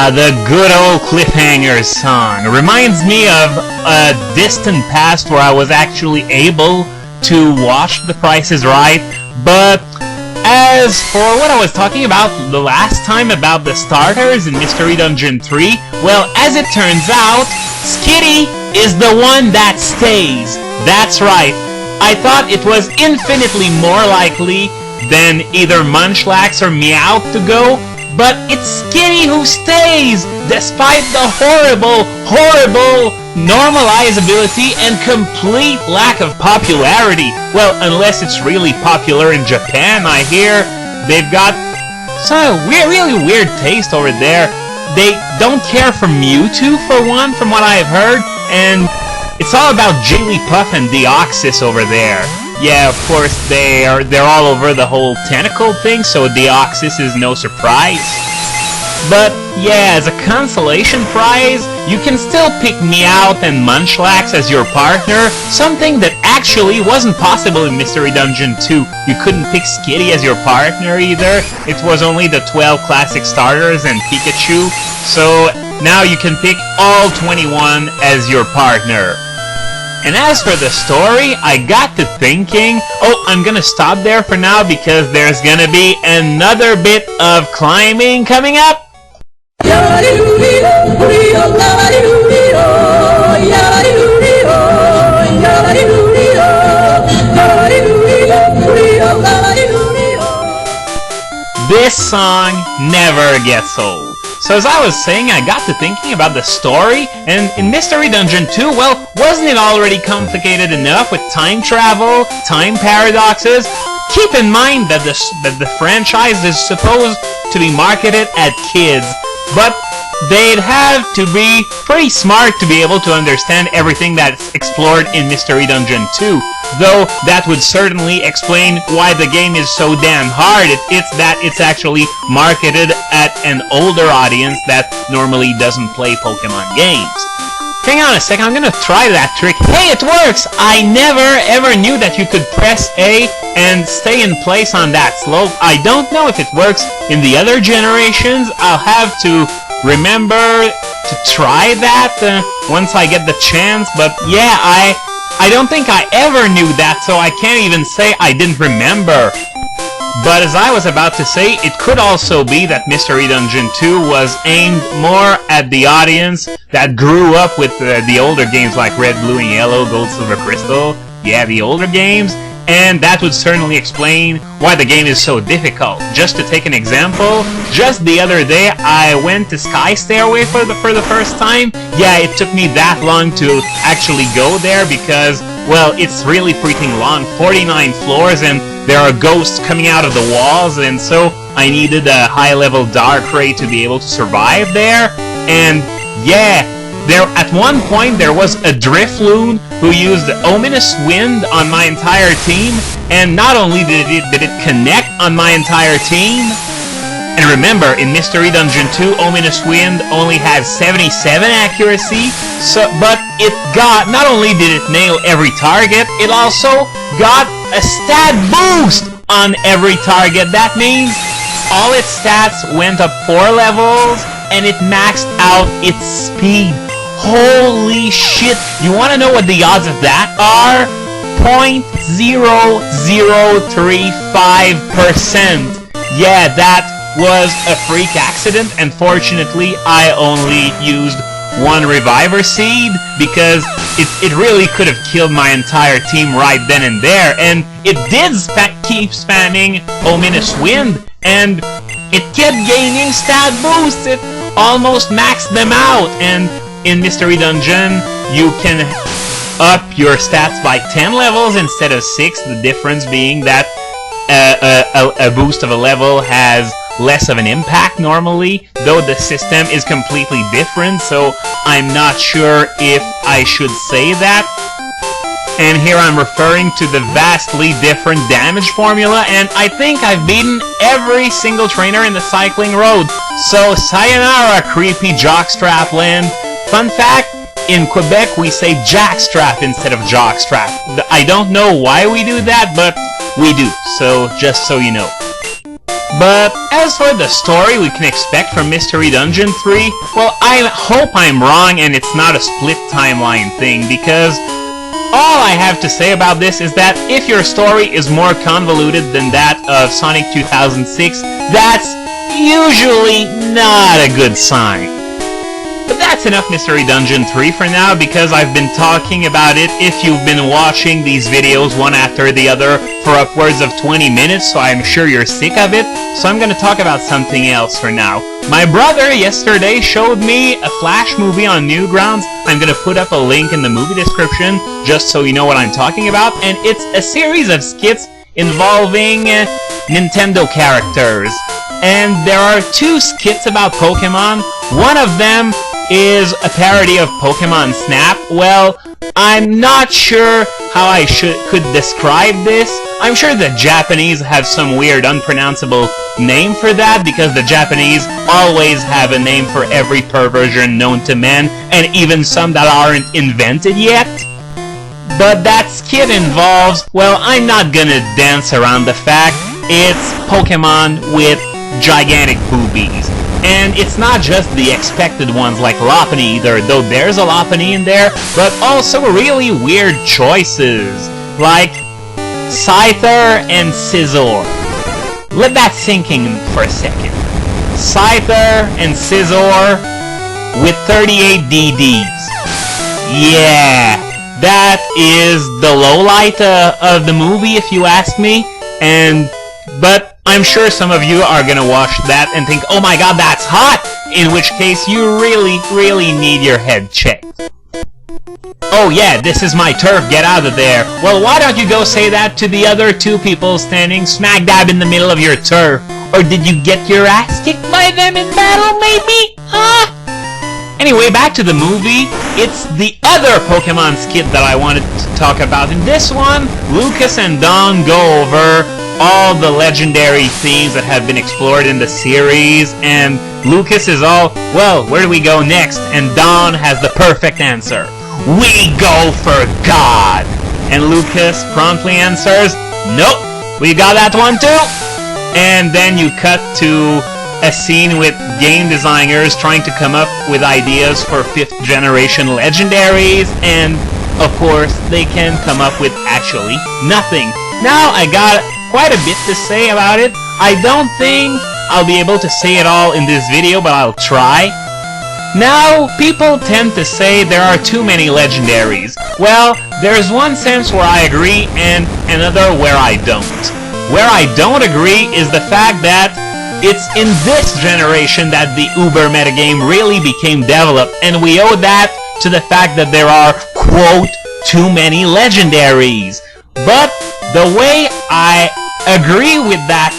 The good old cliffhanger song. Reminds me of a distant past where I was actually able to watch The Price is Right, but as for what I was talking about the last time about the starters in Mystery Dungeon 3, well, as it turns out, Skitty is the one that stays. That's right. I thought it was infinitely more likely than either Munchlax or Meowth to go, but it's Skitty who stays, despite the horrible normalizability and complete lack of popularity. Well, unless it's really popular in Japan, I hear they've got some really weird taste over there. They don't care for Mewtwo, for one, from what I've heard, and it's all about Jigglypuff and Deoxys over there. Yeah, of course, they're all over the whole tentacle thing, so Deoxys is no surprise. But yeah, as a consolation prize, you can still pick Meowth and Munchlax as your partner, something that actually wasn't possible in Mystery Dungeon 2. You couldn't pick Skitty as your partner either. It was only the 12 classic starters and Pikachu, so now you can pick all 21 as your partner. And as for the story, I got to thinking, I'm gonna stop there for now because there's gonna be another bit of climbing coming up. This song never gets old. So as I was saying, I got to thinking about the story, and in Mystery Dungeon 2, well, wasn't it already complicated enough with time travel, time paradoxes? Keep in mind that the franchise is supposed to be marketed at kids, but they'd have to be pretty smart to be able to understand everything that's explored in Mystery Dungeon 2. Though that would certainly explain why the game is so damn hard. It's that it's actually marketed at an older audience that normally doesn't play Pokémon games. Hang on a second, I'm gonna try that trick. Hey, it works! I never ever knew that you could press A and stay in place on that slope. I don't know if it works in the other generations. I'll have to remember to try that once I get the chance, but yeah, I don't think I ever knew that, so I can't even say I didn't remember. But as I was about to say, it could also be that Mystery Dungeon 2 was aimed more at the audience that grew up with the older games like Red, Blue, and Yellow, Gold, Silver, Crystal. Yeah, the older games. And that would certainly explain why the game is so difficult. Just to take an example, just the other day I went to Sky Stairway for the first time. Yeah, it took me that long to actually go there because, well, it's really freaking long, 49 floors, and there are ghosts coming out of the walls, and so I needed a high-level Dark Ray to be able to survive there. And yeah, at one point there was a Drifloon who used Ominous Wind on my entire team, and not only did it connect on my entire team, and remember, in Mystery Dungeon 2, Ominous Wind only has 77 accuracy, but it got, not only did it nail every target, it also got a stat boost on every target. That means all its stats went up 4 levels, and it maxed out its speed. Holy shit! You want to know what the odds of that are? 0.0035%. Yeah, that was a freak accident, and fortunately I only used 1 Reviver Seed, because it really could have killed my entire team right then and there, and it did keep spamming Ominous Wind, and it kept gaining stat boosts. It almost maxed them out, and in Mystery Dungeon, you can up your stats by 10 levels instead of 6, the difference being that a boost of a level has less of an impact normally, though the system is completely different, so I'm not sure if I should say that. And here I'm referring to the vastly different damage formula, and I think I've beaten every single trainer in the cycling road. So sayonara, creepy jockstrap land. Fun fact, in Quebec we say jackstrap instead of jockstrap. I don't know why we do that, but we do, so just so you know. But as for the story we can expect from Mystery Dungeon 3, well, I hope I'm wrong and it's not a split timeline thing, because all I have to say about this is that if your story is more convoluted than that of Sonic 2006, that's usually not a good sign. But that's enough Mystery Dungeon 3 for now, because I've been talking about it if you've been watching these videos one after the other for upwards of 20 minutes, so I'm sure you're sick of it, so I'm gonna talk about something else for now. My brother yesterday showed me a Flash movie on Newgrounds. I'm gonna put up a link in the movie description, just so you know what I'm talking about, and it's a series of skits involving Nintendo characters. And there are 2 skits about Pokémon. One of them is a parody of Pokémon Snap. Well, I'm not sure how I could describe this. I'm sure the Japanese have some weird unpronounceable name for that, because the Japanese always have a name for every perversion known to men, and even some that aren't invented yet. But that skit involves, well, I'm not gonna dance around the fact, it's Pokémon with gigantic boobies. And it's not just the expected ones like Lopunny either, though there's a Lopunny in there, but also really weird choices, like Scyther and Scyther. Let that sink in for a second. Scyther and Scyther with 38 DDs. Yeah, that is the lowlight of the movie, if you ask me, but I'm sure some of you are gonna watch that and think, oh my god, that's hot! In which case, you really need your head checked. Oh yeah, this is my turf, get out of there. Well, why don't you go say that to the other 2 people standing smack dab in the middle of your turf? Or did you get your ass kicked by them in battle, maybe? Huh? Anyway, back to the movie. It's the other Pokemon skit that I wanted to talk about. In this one, Lucas and Dawn go over all the legendary themes that have been explored in the series, and Lucas is all, well, where do we go next? And Dawn has the perfect answer. We go for God! And Lucas promptly answers, nope, we got that one too! And then you cut to a scene with game designers trying to come up with ideas for 5th generation legendaries, and of course they can come up with actually nothing. Now I got quite a bit to say about it. I don't think I'll be able to say it all in this video, but I'll try. Now, people tend to say there are too many legendaries. Well, there's one sense where I agree and another where I don't. Where I don't agree is the fact that it's in this generation that the Uber metagame really became developed, and we owe that to the fact that there are, quote, too many legendaries. But the way I agree with that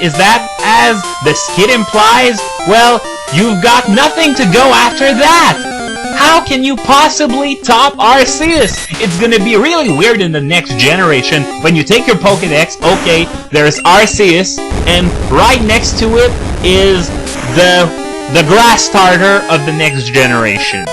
is that, as the skit implies, well, you've got nothing to go after that! How can you possibly top Arceus? It's gonna be really weird in the next generation when you take your Pokédex, okay, there's Arceus, and right next to it is the grass starter of the next generation.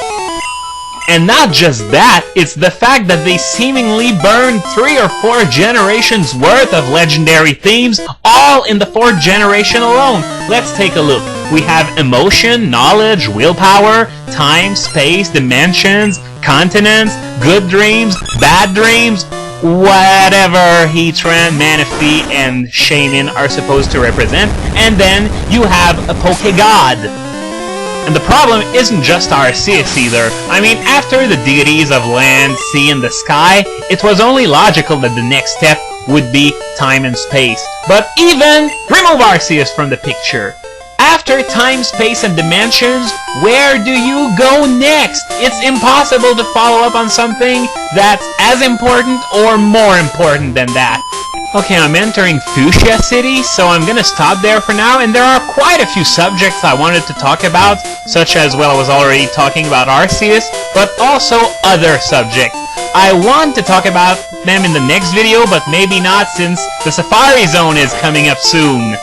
And not just that, it's the fact that they seemingly burned 3 or 4 generations worth of legendary themes, all in the 4th generation alone. Let's take a look. We have emotion, knowledge, willpower, time, space, dimensions, continents, good dreams, bad dreams, whatever Heatran, Manaphy, and Shaymin are supposed to represent. And then you have a Pokégod. And the problem isn't just Arceus either. I mean, after the deities of land, sea, and the sky, it was only logical that the next step would be time and space. But even remove Arceus from the picture. After time, space, and dimensions, where do you go next? It's impossible to follow up on something that's as important or more important than that. Okay, I'm entering Fuchsia City, so I'm gonna stop there for now, and there are quite a few subjects I wanted to talk about, such as, well, I was already talking about Arceus, but also other subjects. I want to talk about them in the next video, but maybe not, since the Safari Zone is coming up soon.